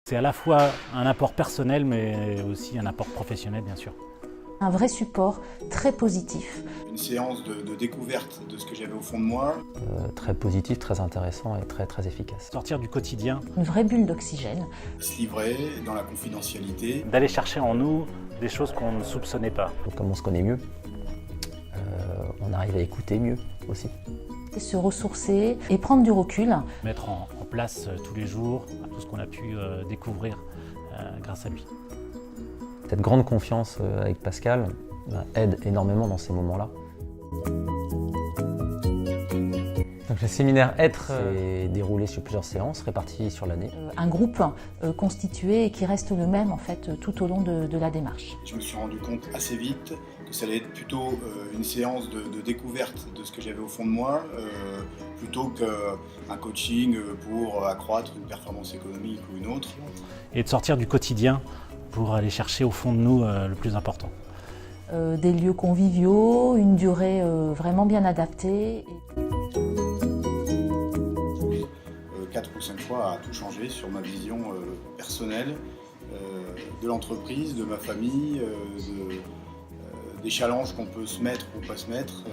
C'est à la fois un apport personnel, mais aussi un apport professionnel, bien sûr. Un vrai support très positif. Une séance de découverte de ce que j'avais au fond de moi. Très positif, très intéressant et très efficace. Sortir du quotidien. Une vraie bulle d'oxygène. Se livrer dans la confidentialité. D'aller chercher en nous des choses qu'on ne soupçonnait pas. Donc, comme on se connaît mieux, on arrive à écouter mieux aussi. Et se ressourcer et prendre du recul. Mettre en place tous les jours tout ce qu'on a pu découvrir grâce à lui. Cette grande confiance avec Pascal aide énormément dans ces moments-là. Donc, le séminaire Être est déroulé sur plusieurs séances réparties sur l'année. Un groupe constitué et qui reste le même en fait tout au long de la démarche. Je me suis rendu compte assez vite que ça allait être plutôt une séance de découverte de ce que j'avais au fond de moi, plutôt qu'un coaching pour accroître une performance économique ou une autre. Et de sortir du quotidien pour aller chercher au fond de nous le plus important. Des lieux conviviaux, une durée vraiment bien adaptée. 4 ou 5 fois a tout changé sur ma vision personnelle de l'entreprise, de ma famille, des challenges qu'on peut se mettre ou pas se mettre,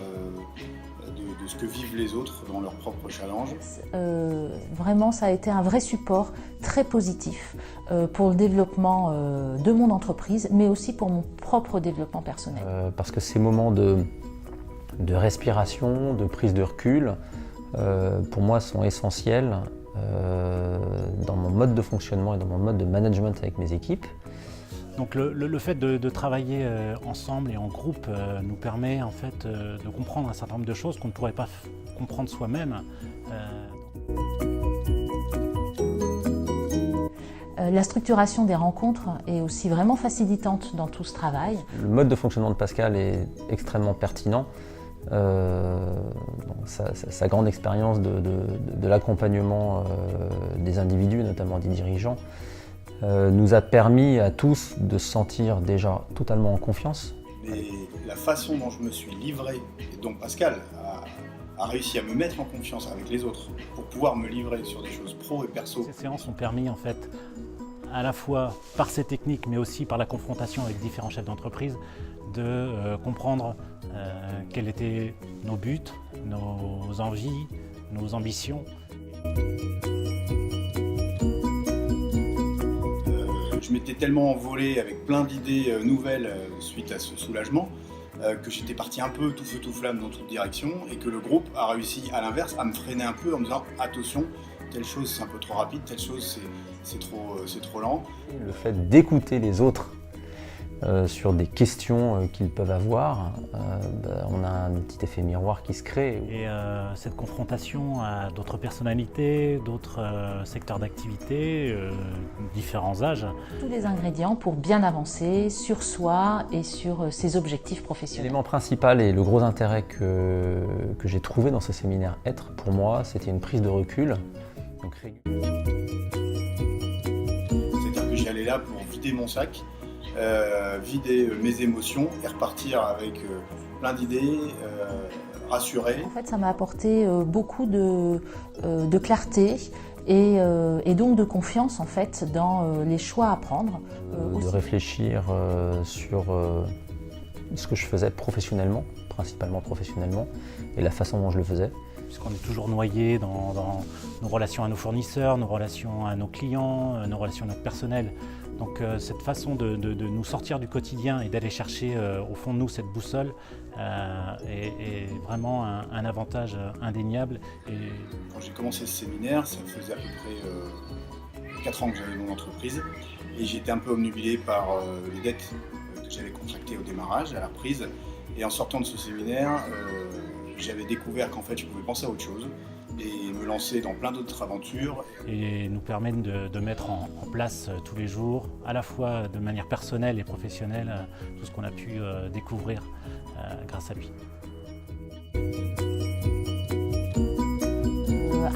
de ce que vivent les autres dans leurs propres challenges. Vraiment, ça a été un vrai support très positif pour le développement de mon entreprise, mais aussi pour mon propre développement personnel. Parce que ces moments de respiration, de prise de recul, pour moi sont essentiels dans mon mode de fonctionnement et dans mon mode de management avec mes équipes. Donc le fait de travailler ensemble et en groupe nous permet en fait de comprendre un certain nombre de choses qu'on ne pourrait pas comprendre soi-même. La structuration des rencontres est aussi vraiment facilitante dans tout ce travail. Le mode de fonctionnement de Pascal est extrêmement pertinent. Sa grande expérience de l'accompagnement des individus, notamment des dirigeants, nous a permis à tous de se sentir déjà totalement en confiance. Mais la façon dont je me suis livré, et dont Pascal a réussi à me mettre en confiance avec les autres pour pouvoir me livrer sur des choses pro et perso. Ces séances ont permis en fait, à la fois par ces techniques, mais aussi par la confrontation avec différents chefs d'entreprise, de comprendre quels étaient nos buts, nos envies, nos ambitions. Je m'étais tellement envolé avec plein d'idées nouvelles suite à ce soulagement que j'étais parti un peu tout feu tout flamme dans toute direction et que le groupe a réussi à l'inverse à me freiner un peu en me disant attention, telle chose c'est un peu trop rapide, telle chose c'est trop lent. Le fait d'écouter les autres sur des questions qu'ils peuvent avoir, on a un petit effet miroir qui se crée. Et cette confrontation à d'autres personnalités, d'autres secteurs d'activité, différents âges. Tous les ingrédients pour bien avancer sur soi et sur ses objectifs professionnels. L'élément principal et le gros intérêt que j'ai trouvé dans ce séminaire Être, pour moi, c'était une prise de recul. Donc, c'est-à-dire que j'y allais là pour vider mon sac, vider mes émotions et repartir avec plein d'idées, rassuré. En fait, ça m'a apporté beaucoup de clarté et donc de confiance en fait dans les choix à prendre. De réfléchir sur ce que je faisais professionnellement, principalement professionnellement, et la façon dont je le faisais. Puisqu'on est toujours noyé dans nos relations à nos fournisseurs, nos relations à nos clients, nos relations à notre personnel. Donc cette façon de nous sortir du quotidien et d'aller chercher au fond de nous cette boussole est vraiment un avantage indéniable. Et quand j'ai commencé ce séminaire, ça faisait à peu près 4 ans que j'avais mon entreprise et j'étais un peu obnubilé par les dettes que j'avais contractées au démarrage, à la reprise. Et en sortant de ce séminaire, j'avais découvert qu'en fait je pouvais penser à autre chose et me lancer dans plein d'autres aventures. Et nous permet de mettre en place tous les jours, à la fois de manière personnelle et professionnelle, tout ce qu'on a pu découvrir grâce à lui.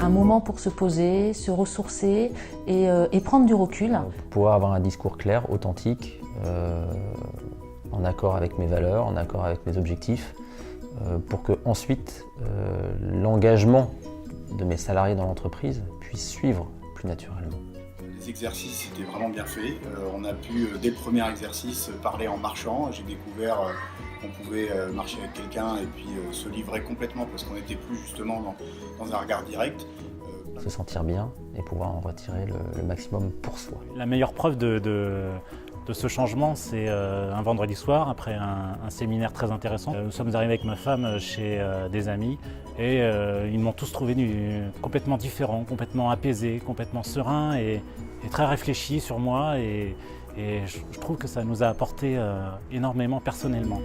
Un moment pour se poser, se ressourcer et prendre du recul. Pour pouvoir avoir un discours clair, authentique, en accord avec mes valeurs, en accord avec mes objectifs, pour que ensuite l'engagement de mes salariés dans l'entreprise puisse suivre plus naturellement. Les exercices étaient vraiment bien faits. On a pu, dès le premier exercice, parler en marchant. J'ai découvert qu'on pouvait marcher avec quelqu'un et puis se livrer complètement parce qu'on n'était plus justement dans un regard direct. Se sentir bien et pouvoir en retirer le maximum pour soi. La meilleure preuve de ce changement, c'est un vendredi soir, après un séminaire très intéressant. Nous sommes arrivés avec ma femme chez des amis et ils m'ont tous trouvé complètement différent, complètement apaisé, complètement serein et très réfléchi sur moi. Et je trouve que ça nous a apporté énormément personnellement.